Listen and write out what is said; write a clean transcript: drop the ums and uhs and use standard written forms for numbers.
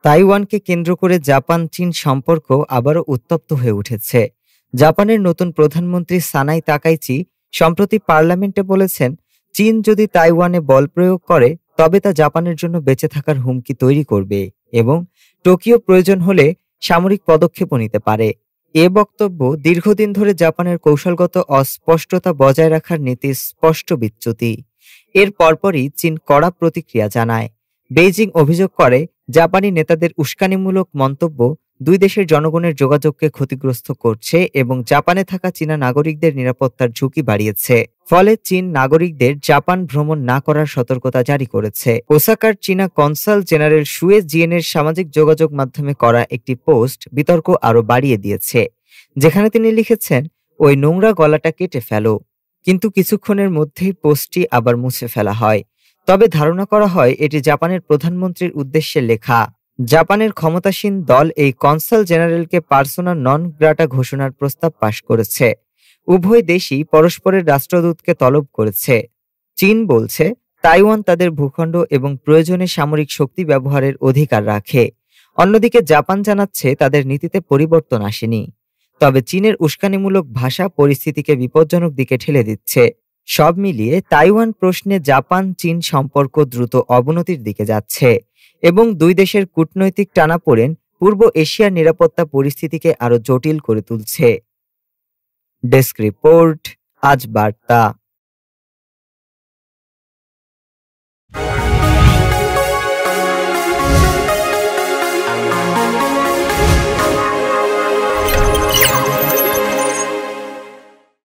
তাইওয়ানকে কেন্দ্র করে জাপান চীন সম্পর্ক আবারও উত্তপ্ত হয়ে উঠেছে। জাপানের নতুন প্রধানমন্ত্রী সানাই তাকাইচি সম্প্রতি পার্লামেন্টে বলেছেন, চীন যদি তাইওয়ানে বল প্রয়োগ করে তবে তা জাপানের জন্য বেঁচে থাকার হুমকি তৈরি করবে এবং টোকিও প্রয়োজন হলে সামরিক পদক্ষেপও নিতে পারে। এ বক্তব্য দীর্ঘদিন ধরে জাপানের কৌশলগত অস্পষ্টতা বজায় রাখার নীতির স্পষ্ট বিচ্যুতি। এর পরপরই চীন কড়া প্রতিক্রিয়া জানায়। বেইজিং অভিযোগ করে, জাপানি নেতাদের উস্কানিমূলক মন্তব্য দুই দেশের জনগণের যোগাযোগকে ক্ষতিগ্রস্ত করছে এবং জাপানে থাকা চীনা নাগরিকদের নিরাপত্তার ঝুঁকি বাড়িয়েছে। ফলে চীন নাগরিকদের জাপান ভ্রমণ না করার সতর্কতা জারি করেছে। ওসাকার চীনা কনসাল জেনারেল শুয়ে জিয়েনের সামাজিক যোগাযোগ মাধ্যমে করা একটি পোস্ট বিতর্ক আরও বাড়িয়ে দিয়েছে, যেখানে তিনি লিখেছেন, ওই নোংরা গলাটা কেটে ফেলো। কিন্তু কিছুক্ষণের মধ্যেই পোস্টটি আবার মুছে ফেলা হয়। তবে ধারণা করা হয় এটি জাপানের প্রধানমন্ত্রীর উদ্দেশ্যে লেখা। জাপানের ক্ষমতাসীন দল এই কনসাল জেনারেলকে পার্সোনা নন গ্রাটা ঘোষণার প্রস্তাব পাশ করেছে। উভয় দেশই পরস্পরের রাষ্ট্রদূতকে তলব করেছে। চীন বলছে, তাইওয়ান তাদের ভূখণ্ড এবং প্রয়োজনে সামরিক শক্তি ব্যবহারের অধিকার রাখে। অন্যদিকে জাপান জানাচ্ছে তাদের নীতিতে পরিবর্তন আসেনি। তবে চীনের উস্কানিমূলক ভাষা পরিস্থিতিকে বিপজ্জনক দিকে ঠেলে দিচ্ছে। সব মিলিয়ে তাইওয়ান প্রশ্নে জাপান চীন সম্পর্ক দ্রুত অবনতির দিকে যাচ্ছে এবং দুই দেশের কূটনৈতিক টানাপোড়েন পূর্ব এশিয়ার নিরাপত্তা পরিস্থিতিকে আরো জটিল করে তুলছে। ডেস্ক রিপোর্ট, আজ বার্তা।